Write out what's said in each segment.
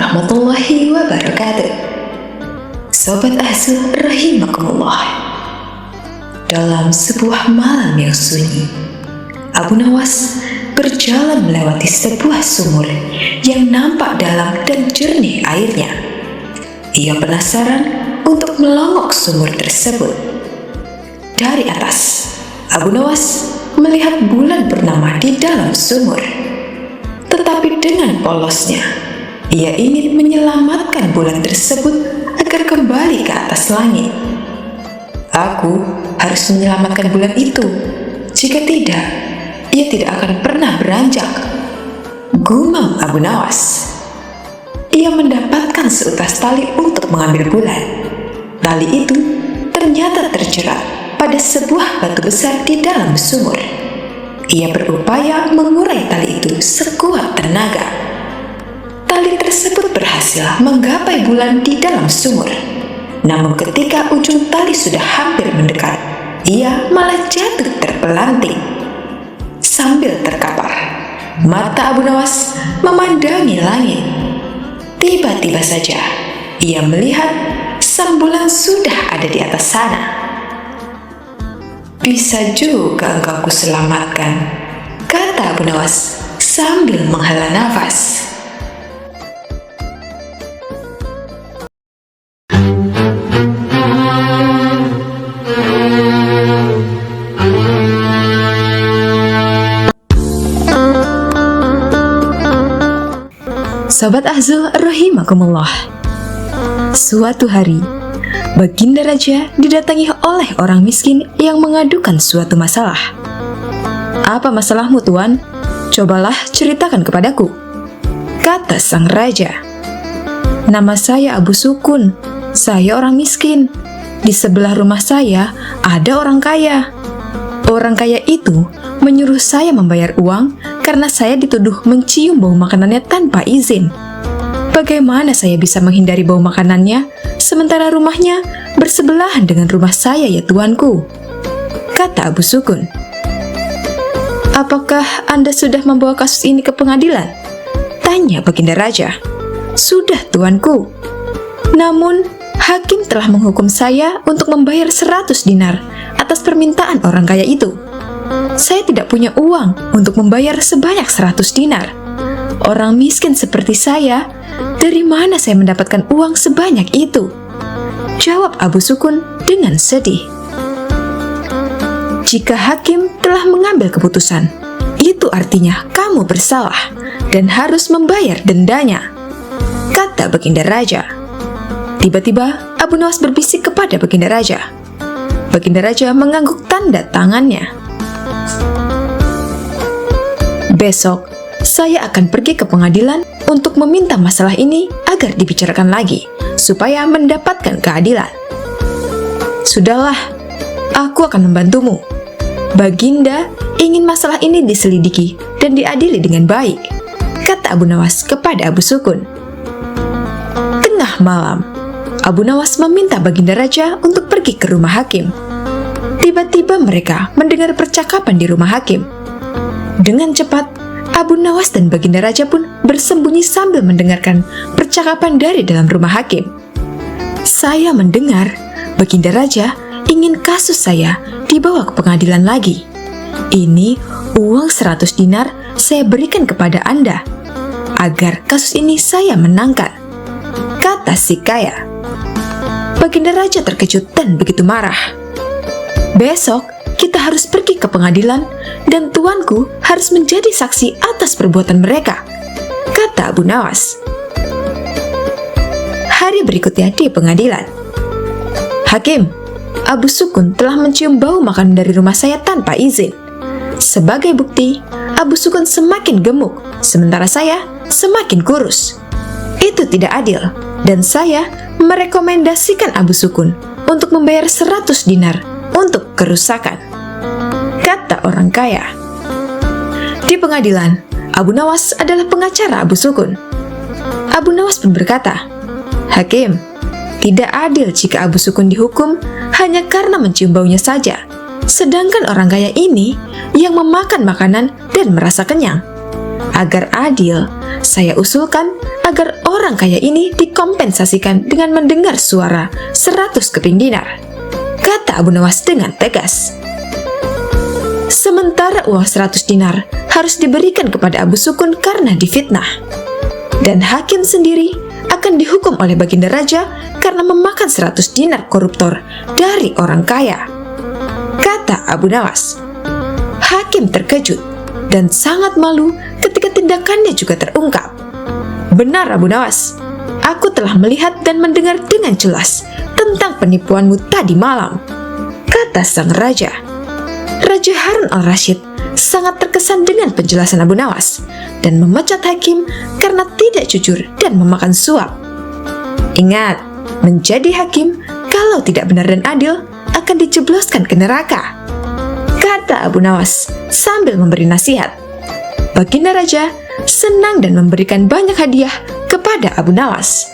warahmatullahi wabarakatuh. Sobat Ahzu rahimakumullah. Dalam sebuah malam yang sunyi, Abu Nawas berjalan melewati sebuah sumur yang nampak dalam dan jernih airnya. Ia penasaran untuk melongok sumur tersebut. Dari atas, Abu Nawas melihat bulan bernama di dalam sumur. Tetapi dengan polosnya, ia ingin menyelamatkan bulan tersebut agar kembali ke atas langit. Aku harus menyelamatkan bulan itu. Jika tidak, ia tidak akan pernah beranjak, gumam Abu Nawas. Ia mendapatkan seutas tali untuk mengambil bulan. Tali itu ternyata terjerat pada sebuah batu besar di dalam sumur. Ia berupaya mengurai tali itu sekuat tenaga. Tali tersebut berhasil menggapai bulan di dalam sumur. Namun ketika ujung tali sudah hampir mendekat, ia malah jatuh terpelanting. Sambil terkapar, mata Abu Nawas memandangi langit. Tiba-tiba saja, ia melihat sang bulan sudah ada di atas sana. "Bisa juga engkau kuselamatkan," kata Abu Nawas sambil menghela nafas. Sobat Ahzu rahimakumullah. Suatu hari, Baginda Raja didatangi oleh orang miskin yang mengadukan suatu masalah. "Apa masalahmu, Tuan? Cobalah ceritakan kepadaku," kata sang raja. "Nama saya Abu Sukun. Saya orang miskin. Di sebelah rumah saya ada orang kaya. Orang kaya itu menyuruh saya membayar uang karena saya dituduh mencium bau makanannya tanpa izin. Bagaimana saya bisa menghindari bau makanannya sementara rumahnya bersebelahan dengan rumah saya, ya tuanku?" kata Abu Sukun. "Apakah Anda sudah membawa kasus ini ke pengadilan?" tanya Baginda Raja. "Sudah, tuanku. Namun, hakim telah menghukum saya untuk membayar 100 dinar atas permintaan orang kaya itu. Saya tidak punya uang untuk membayar sebanyak 100 dinar. Orang miskin seperti saya, dari mana saya mendapatkan uang sebanyak itu?" jawab Abu Sukun dengan sedih. "Jika hakim telah mengambil keputusan, itu artinya kamu bersalah dan harus membayar dendanya," kata Baginda Raja. Tiba-tiba Abu Nawas berbisik kepada Baginda Raja. Baginda Raja mengangguk tanda tangannya. "Besok, saya akan pergi ke pengadilan untuk meminta masalah ini agar dibicarakan lagi, supaya mendapatkan keadilan." "Sudahlah, aku akan membantumu. Baginda ingin masalah ini diselidiki dan diadili dengan baik," kata Abu Nawas kepada Abu Sukun. Tengah malam, Abu Nawas meminta Baginda Raja untuk pergi ke rumah hakim. Tiba-tiba mereka mendengar percakapan di rumah hakim. Dengan cepat, Abu Nawas dan Baginda Raja pun bersembunyi sambil mendengarkan percakapan dari dalam rumah hakim. "Saya mendengar Baginda Raja ingin kasus saya dibawa ke pengadilan lagi. Ini uang 100 dinar saya berikan kepada Anda agar kasus ini saya menangkan," kata si kaya. Baginda Raja terkejut dan begitu marah. "Besok kita harus pergi ke pengadilan dan tuanku harus menjadi saksi atas perbuatan mereka," kata Abu Nawas. Hari berikutnya di pengadilan. "Hakim, Abu Sukun telah mencium bau makanan dari rumah saya tanpa izin. Sebagai bukti, Abu Sukun semakin gemuk, sementara saya semakin kurus. Itu tidak adil, dan saya merekomendasikan Abu Sukun untuk membayar 100 dinar untuk kerusakan," kata orang kaya. Di pengadilan, Abu Nawas adalah pengacara Abu Sukun. Abu Nawas pun berkata, "Hakim, tidak adil jika Abu Sukun dihukum hanya karena mencium baunya saja, sedangkan orang kaya ini yang memakan makanan dan merasa kenyang. Agar adil, saya usulkan agar orang kaya ini dikompensasikan dengan mendengar suara 100 keping dinar, kata Abu Nawas dengan tegas. Sementara uang 100 dinar harus diberikan kepada Abu Sukun karena difitnah. Dan hakim sendiri akan dihukum oleh Baginda Raja karena memakan 100 dinar koruptor dari orang kaya, kata Abu Nawas. Hakim terkejut dan sangat malu ketika tindakannya juga terungkap. Benar Abu Nawas, aku telah melihat dan mendengar dengan jelas tentang penipuanmu tadi malam, kata sang raja. Raja Harun al-Rashid sangat terkesan dengan penjelasan Abu Nawas dan memecat hakim karena tidak jujur dan memakan suap. Ingat, menjadi hakim kalau tidak benar dan adil akan dijebloskan ke neraka, kata Abu Nawas sambil memberi nasihat. Baginda Raja senang dan memberikan banyak hadiah kepada Abu Nawas.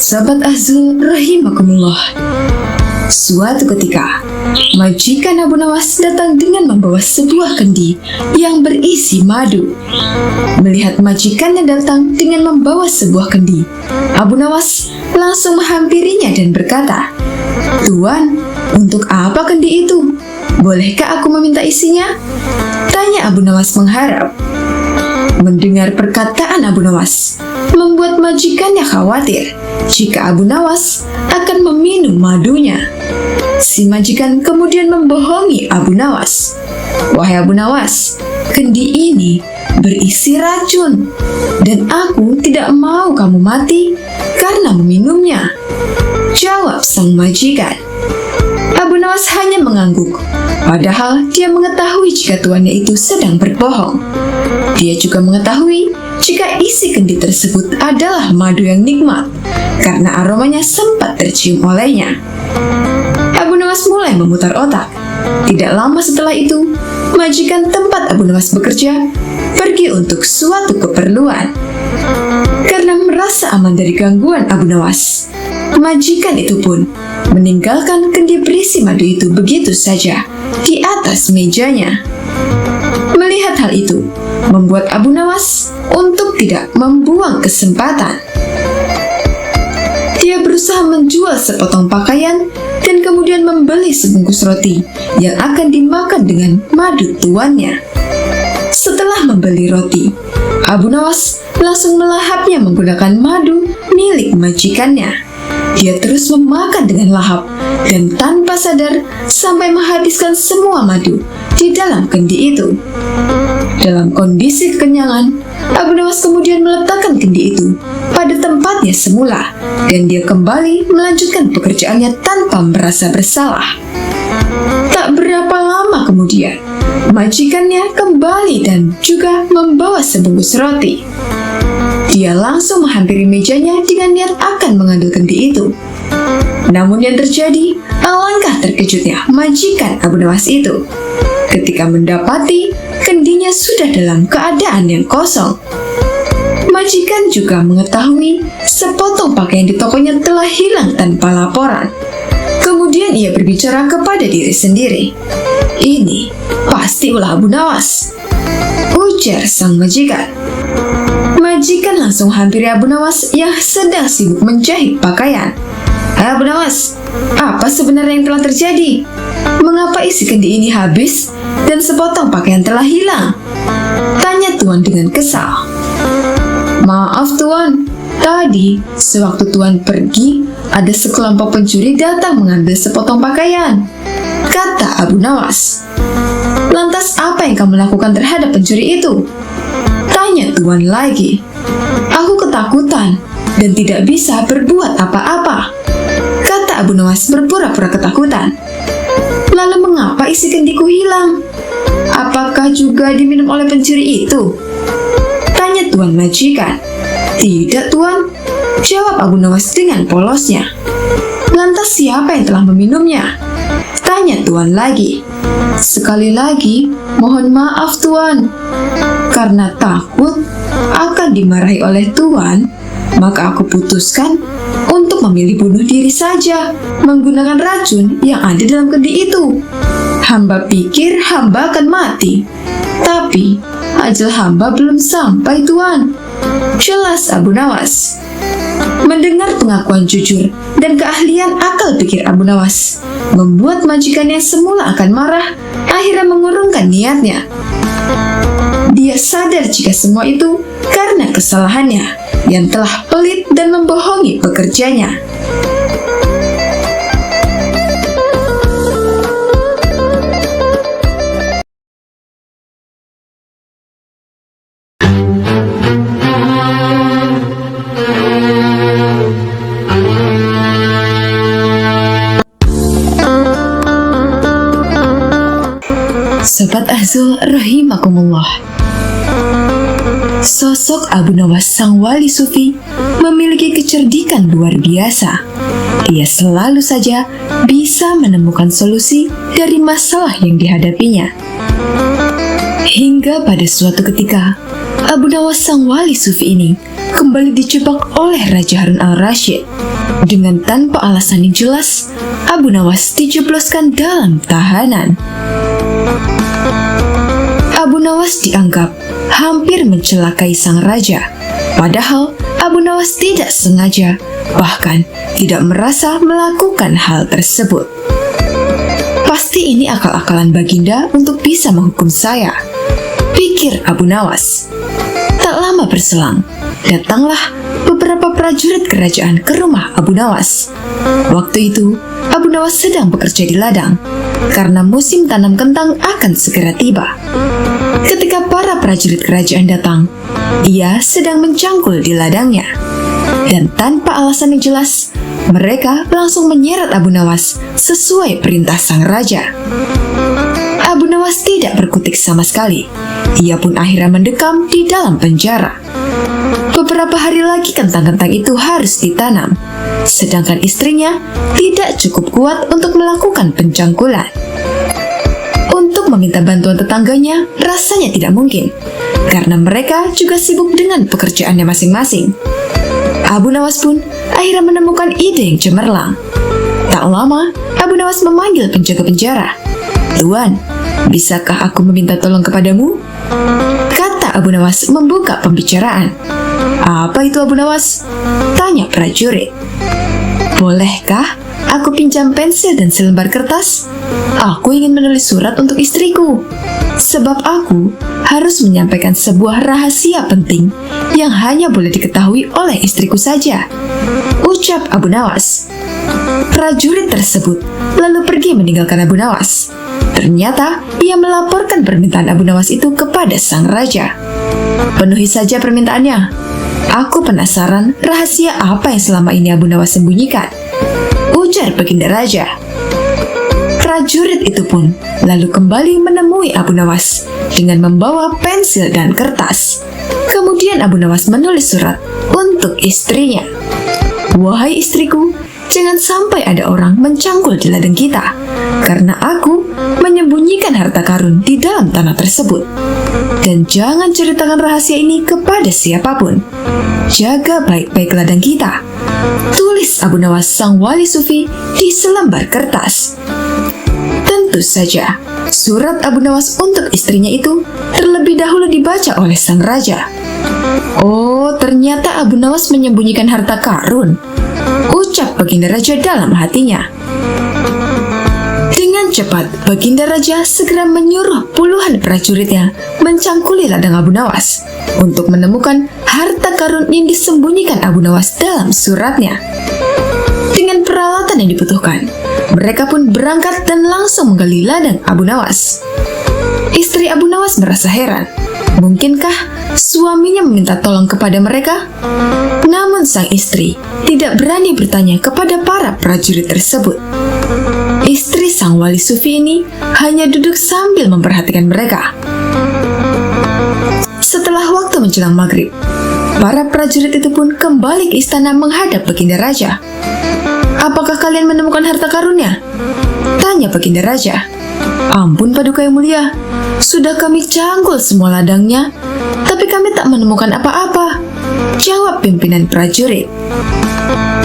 Sobat Azul rahimakumullah. Suatu ketika, majikan Abu Nawas datang dengan membawa sebuah kendi yang berisi madu. Melihat majikannya datang dengan membawa sebuah kendi, Abu Nawas langsung menghampirinya dan berkata, "Tuan, untuk apa kendi itu? Bolehkah aku meminta isinya?" Tanya Abu Nawas mengharap. Mendengar perkataan Abu Nawas membuat majikannya khawatir jika Abu Nawas akan meminum madunya. Si majikan kemudian membohongi Abu Nawas. "Wahai Abu Nawas, kendi ini berisi racun dan aku tidak mau kamu mati karena meminumnya," jawab sang majikan. Abu Nawas hanya mengangguk, padahal dia mengetahui jika tuannya itu sedang berbohong. Dia juga mengetahui jika isi kendi tersebut adalah madu yang nikmat, karena aromanya sempat tercium olehnya. Abu Nawas mulai memutar otak. Tidak lama setelah itu, majikan tempat Abu Nawas bekerja pergi untuk suatu keperluan. Karena merasa aman dari gangguan Abu Nawas, majikan itu pun meninggalkan kendi berisi madu itu begitu saja di atas mejanya. Melihat hal itu, membuat Abu Nawas untuk tidak membuang kesempatan. Dia berusaha menjual sepotong pakaian dan kemudian membeli sebungkus roti yang akan dimakan dengan madu tuannya. Setelah membeli roti, Abu Nawas langsung melahapnya menggunakan madu milik majikannya. Dia terus memakan dengan lahap dan tanpa sadar sampai menghabiskan semua madu di dalam kendi itu. Dalam kondisi kekenyangan, Abu Nawas kemudian meletakkan kendi itu pada tempatnya semula dan dia kembali melanjutkan pekerjaannya tanpa merasa bersalah. Tak berapa lama kemudian, majikannya kembali dan juga membawa sebungkus roti. Dia langsung menghampiri mejanya dengan niat akan mengambil kendi itu. Namun yang terjadi, alangkah terkejutnya majikan Abu Nawas itu ketika mendapati kendinya sudah dalam keadaan yang kosong. Majikan juga mengetahui sepotong pakaian di tokonya telah hilang tanpa laporan. Kemudian ia berbicara kepada diri sendiri. "Ini pasti ulah Abu Nawas," ujar sang majikan. Majikan langsung hampiri Abu Nawas yang sedang sibuk menjahit pakaian. "Hai Abu Nawas, apa sebenarnya yang telah terjadi? Mengapa isi kendi ini habis dan sepotong pakaian telah hilang?" tanya tuan dengan kesal. "Maaf tuan, tadi sewaktu tuan pergi, ada sekelompok pencuri datang mengambil sepotong pakaian," kata Abu Nawas. "Lantas apa yang kamu lakukan terhadap pencuri itu?" tanya tuan lagi. "Aku ketakutan dan tidak bisa berbuat apa-apa," kata Abu Nawas berpura-pura ketakutan. "Lalu mengapa isi kendiku hilang? Apakah juga diminum oleh pencuri itu?" tanya tuan majikan. "Tidak tuan," jawab Abu Nawas dengan polosnya. "Lantas siapa yang telah meminumnya?" tanya tuan lagi. "Sekali lagi, mohon maaf tuan. Karena takut, akan dimarahi oleh Tuan, maka aku putuskan untuk memilih bunuh diri saja menggunakan racun yang ada dalam kendi itu. Hamba pikir hamba akan mati, tapi ajal hamba belum sampai, Tuan. Jelas Abu Nawas. Mendengar pengakuan jujur dan keahlian akal pikir Abu Nawas membuat majikan yang semula akan marah akhirnya mengurungkan niatnya. Dia sadar jika semua itu karena kesalahannya yang telah pelit dan membohongi pekerjanya. Sobat Azul rahimakumullah. Sosok Abu Nawas sang wali sufi memiliki kecerdikan luar biasa. Dia selalu saja bisa menemukan solusi dari masalah yang dihadapinya. Hingga pada suatu ketika, Abu Nawas sang wali sufi ini kembali dijebak oleh Raja Harun al-Rasyid. Dengan tanpa alasan yang jelas, Abu Nawas dijebloskan dalam tahanan. Abu Nawas dianggap hampir mencelakai sang raja. Padahal Abu Nawas tidak sengaja, bahkan tidak merasa melakukan hal tersebut. Pasti ini akal-akalan Baginda untuk bisa menghukum saya, pikir Abu Nawas. Tak lama berselang, datanglah beberapa prajurit kerajaan ke rumah Abu Nawas. Waktu itu, Abu Nawas sedang bekerja di ladang, karena musim tanam kentang akan segera tiba. Ketika para prajurit kerajaan datang, ia sedang mencangkul di ladangnya. Dan tanpa alasan yang jelas, mereka langsung menyeret Abu Nawas sesuai perintah sang raja. Abu Nawas tidak berkutik sama sekali. Ia pun akhirnya mendekam di dalam penjara. Beberapa hari lagi kentang-kentang itu harus ditanam, sedangkan istrinya tidak cukup kuat untuk melakukan pencangkulan. Untuk meminta bantuan tetangganya rasanya tidak mungkin, karena mereka juga sibuk dengan pekerjaannya masing-masing. Abu Nawas pun akhirnya menemukan ide yang cemerlang. Tak lama, Abu Nawas memanggil penjaga penjara. "Tuan, bisakah aku meminta tolong kepadamu?" kata Abu Nawas membuka pembicaraan. "Apa itu Abu Nawas?" tanya prajurit. "Bolehkah aku pinjam pensil dan selembar kertas? Aku ingin menulis surat untuk istriku. Sebab aku harus menyampaikan sebuah rahasia penting yang hanya boleh diketahui oleh istriku saja," ucap Abu Nawas. Prajurit tersebut lalu pergi meninggalkan Abu Nawas. Ternyata ia melaporkan permintaan Abu Nawas itu kepada sang raja. "Penuhi saja permintaannya. Aku penasaran rahasia apa yang selama ini Abu Nawas sembunyikan," ujar Baginda Raja. Prajurit itu pun lalu kembali menemui Abu Nawas dengan membawa pensil dan kertas. Kemudian Abu Nawas menulis surat untuk istrinya. "Wahai istriku, jangan sampai ada orang mencangkul di ladang kita, karena aku menyembunyikan harta karun di dalam tanah tersebut. Dan jangan ceritakan rahasia ini kepada siapapun. Jaga baik-baik ladang kita," tulis Abu Nawas sang wali sufi di selembar kertas. Tentu saja, surat Abu Nawas untuk istrinya itu terlebih dahulu dibaca oleh sang raja. "Oh, ternyata Abu Nawas menyembunyikan harta karun," ucap Baginda Raja dalam hatinya. Dengan cepat, Baginda Raja segera menyuruh puluhan prajuritnya mencangkuli ladang Abu Nawas untuk menemukan harta karun yang disembunyikan Abu Nawas dalam suratnya. Dengan peralatan yang dibutuhkan, mereka pun berangkat dan langsung menggali ladang Abu Nawas. Istri Abu Nawas merasa heran. Mungkinkah suaminya meminta tolong kepada mereka? Namun sang istri tidak berani bertanya kepada para prajurit tersebut. Istri sang wali sufi ini hanya duduk sambil memperhatikan mereka. Setelah waktu menjelang maghrib, para prajurit itu pun kembali ke istana menghadap Baginda Raja. "Apakah kalian menemukan harta karunnya?" tanya Baginda Raja. Ampun Paduka yang mulia, sudah kami cangkul semua ladangnya, tapi kami tak menemukan apa-apa, jawab pimpinan prajurit.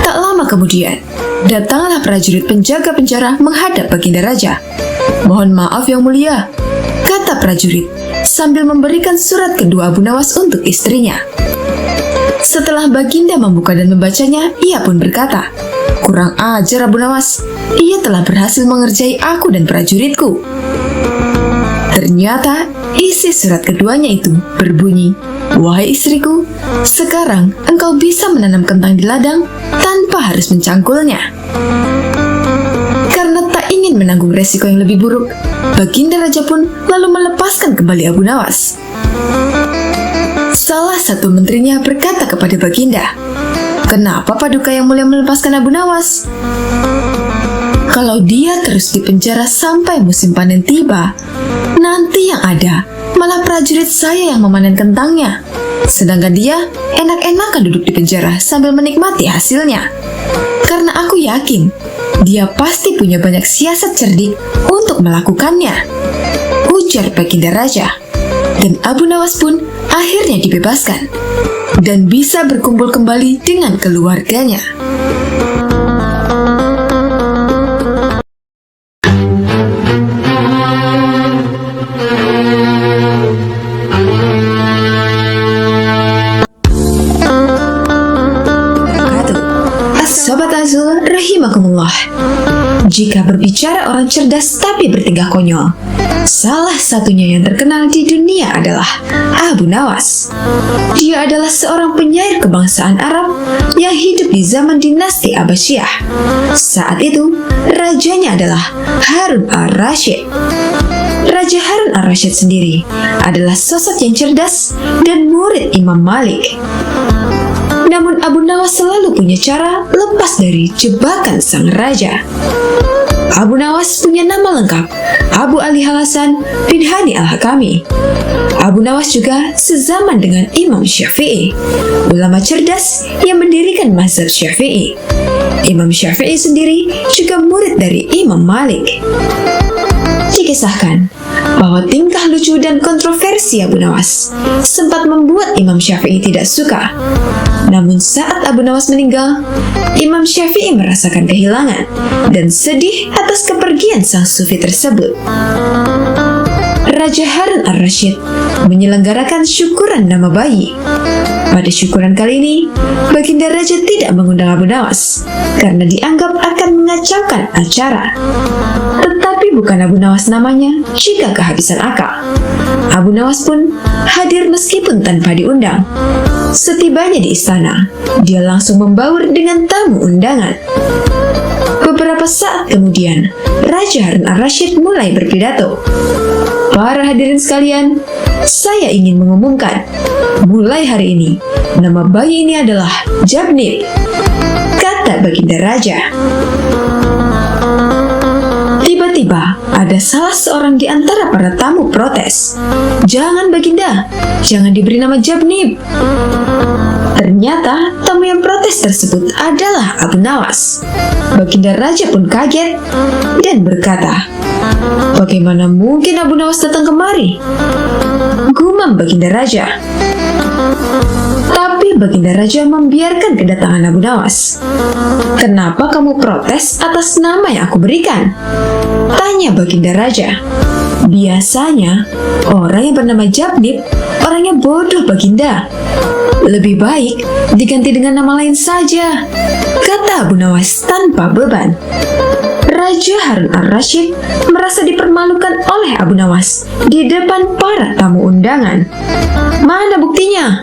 Tak lama kemudian, datanglah prajurit penjaga penjara menghadap Baginda Raja. Mohon maaf yang mulia, kata prajurit sambil memberikan surat kedua Abu Nawas untuk istrinya. Setelah Baginda membuka dan membacanya, ia pun berkata, "Kurang ajar Abu Nawas, ia telah berhasil mengerjai aku dan prajuritku." Ternyata isi surat keduanya itu berbunyi, "Wahai istriku, sekarang engkau bisa menanam kentang di ladang tanpa harus mencangkulnya." Karena tak ingin menanggung resiko yang lebih buruk, Baginda Raja pun lalu melepaskan kembali Abu Nawas. Salah satu menterinya berkata kepada Baginda, "Kenapa Paduka yang mulia melepaskan Abu Nawas? Kalau dia terus dipenjara sampai musim panen tiba, nanti yang ada malah prajurit saya yang memanen kentangnya. Sedangkan dia enak-enakan duduk di penjara sambil menikmati hasilnya. Karena aku yakin, dia pasti punya banyak siasat cerdik untuk melakukannya," ujar Baginda Raja. Dan Abu Nawas pun akhirnya dibebaskan dan bisa berkumpul kembali dengan keluarganya. Sobat Azul rahimakumullah. Jika berbicara orang cerdas tapi bertingkah konyol, salah satunya yang terkenal di dunia adalah Abu Nawas. Dia adalah seorang penyair kebangsaan Arab yang hidup di zaman dinasti Abbasiyah. Saat itu, rajanya adalah Harun al-Rashid. Raja Harun al-Rashid sendiri adalah sosok yang cerdas dan murid Imam Malik. Namun Abu Nawas selalu punya cara lepas dari jebakan sang raja. Abu Nawas punya nama lengkap, Abu Ali Hasan bin Hani al-Hakami. Abu Nawas juga sezaman dengan Imam Syafi'i, ulama cerdas yang mendirikan mazhab Syafi'i. Imam Syafi'i sendiri juga murid dari Imam Malik. Dikisahkan bahwa tingkah lucu dan kontroversi Abu Nawas sempat membuat Imam Syafi'i tidak suka. Namun saat Abu Nawas meninggal, Imam Syafi'i merasakan kehilangan dan sedih atas kepergian sang sufi tersebut. Raja Harun al-Rashid menyelenggarakan syukuran nama bayi. Pada syukuran kali ini, Baginda Raja tidak mengundang Abu Nawas karena dianggap akan mengacaukan acara. Tetapi bukan Abu Nawas namanya jika kehabisan akal. Abu Nawas pun hadir meskipun tanpa diundang. Setibanya di istana, dia langsung membaur dengan tamu undangan. Beberapa saat kemudian, Raja Harun al-Rashid mulai berpidato. "Para hadirin sekalian, saya ingin mengumumkan, mulai hari ini, nama bayi ini adalah Jabnib," kata Baginda Raja. Tiba-tiba, ada salah seorang di antara para tamu protes. "Jangan Baginda, jangan diberi nama Jabnib." Ternyata tamu yang protes tersebut adalah Abu Nawas. Baginda Raja pun kaget dan berkata, "Bagaimana mungkin Abu Nawas datang kemari?" Gumam Baginda Raja. Tapi Baginda Raja membiarkan kedatangan Abu Nawas. "Kenapa kamu protes atas nama yang aku berikan?" tanya Baginda Raja. "Biasanya orang yang bernama Jabnib orangnya bodoh Baginda. Lebih baik diganti dengan nama lain saja," kata Abu Nawas tanpa beban. Raja Harun al-Rashid merasa dipermalukan oleh Abu Nawas di depan para tamu undangan. "Mana buktinya?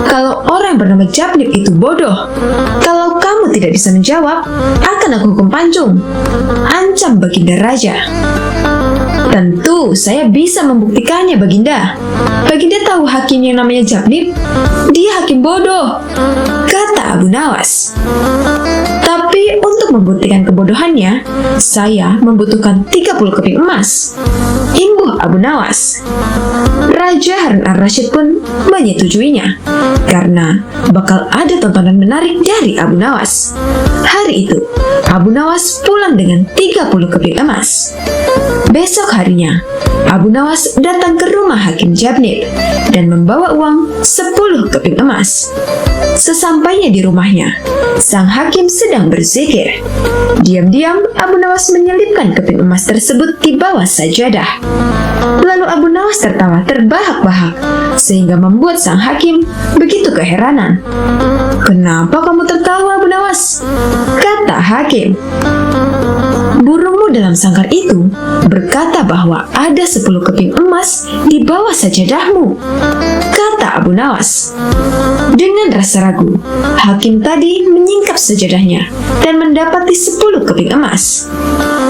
Kalau orang yang bernama Jabnib itu bodoh, kalau kamu tidak bisa menjawab, akan aku hukum pancung," ancam Baginda Raja. "Tentu saya bisa membuktikannya Baginda. Baginda tahu hakim yang namanya Jabnib? Dia hakim bodoh," kata Abu Nawas. "Tapi untuk membuktikan kebodohannya, saya membutuhkan 30 keping emas," imbuh Abu Nawas. Raja Harun al-Rashid pun menyetujuinya karena bakal ada tontonan menarik dari Abu Nawas. Hari itu, Abu Abu Nawas pulang dengan 30 keping emas. Besok harinya, Abu Nawas datang ke rumah Hakim Jabnib dan membawa uang 10 keping emas. Sesampainya di rumahnya, sang hakim sedang berzikir. Diam-diam Abu Nawas menyelipkan keping emas tersebut di bawah sajadah. Lalu Abu Nawas tertawa terbahak-bahak sehingga membuat sang hakim begitu keheranan. "Kenapa kamu tertawa, Abu Nawas?" kata hakim. "Burungmu dalam sangkar itu berkata bahwa ada 10 keping emas di bawah sajadahmu," kata Abu Nawas. Dengan rasa ragu, hakim tadi menyingkap sajadahnya dan mendapati 10 keping emas.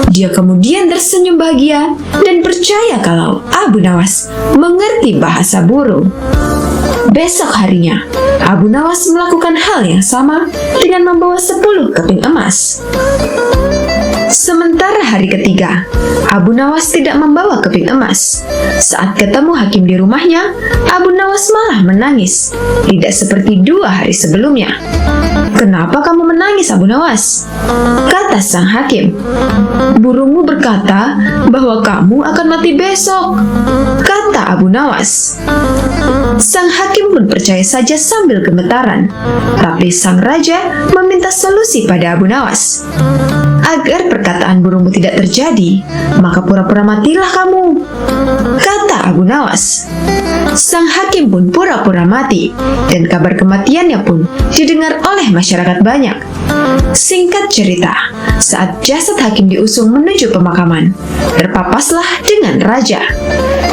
Dia kemudian tersenyum bahagia dan percaya kalau Abu Nawas mengerti bahasa burung. Besok harinya, Abu Nawas melakukan hal yang sama dengan membawa 10 keping emas. Sementara hari ketiga, Abu Nawas tidak membawa keping emas. Saat ketemu hakim di rumahnya, Abu Nawas malah menangis, tidak seperti 2 hari sebelumnya. "Kenapa kamu menangis, Abu Nawas?" kata sang hakim. "Burungmu berkata bahwa kamu akan mati besok," kata Abu Nawas. Sang hakim pun percaya saja sambil gemetaran. Tapi sang raja meminta solusi pada Abu Nawas. "Agar perkataan burungmu tidak terjadi, maka pura-pura matilah kamu," kata Abu Nawas. Sang hakim pun pura-pura mati, dan kabar kematiannya pun didengar oleh masyarakat banyak. Singkat cerita, saat jasad hakim diusung menuju pemakaman, terpapaslah dengan raja.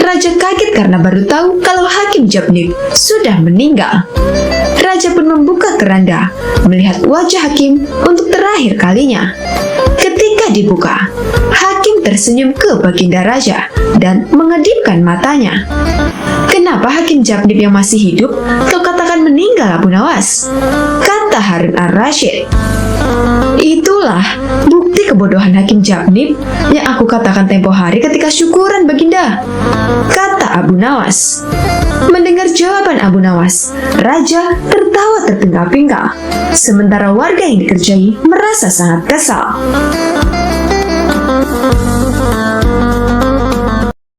Raja kaget karena baru tahu kalau Hakim Jabnib sudah meninggal. Raja pun membuka keranda, melihat wajah hakim untuk terakhir kalinya. Ketika dibuka, hakim tersenyum ke baginda raja dan mengedipkan matanya. "Kenapa Hakim Jabnib yang masih hidup kau katakan meninggal, Abu Nawas?" kata Harun ar-Rasyid. "Itulah bukti kebodohan Hakim Jabnib yang aku katakan tempo hari ketika syukuran, baginda," kata Abu Nawas. Mendengar jawaban Abu Nawas, raja tertawa terpingkal-pingkal, sementara warga yang dikerjai merasa sangat kesal.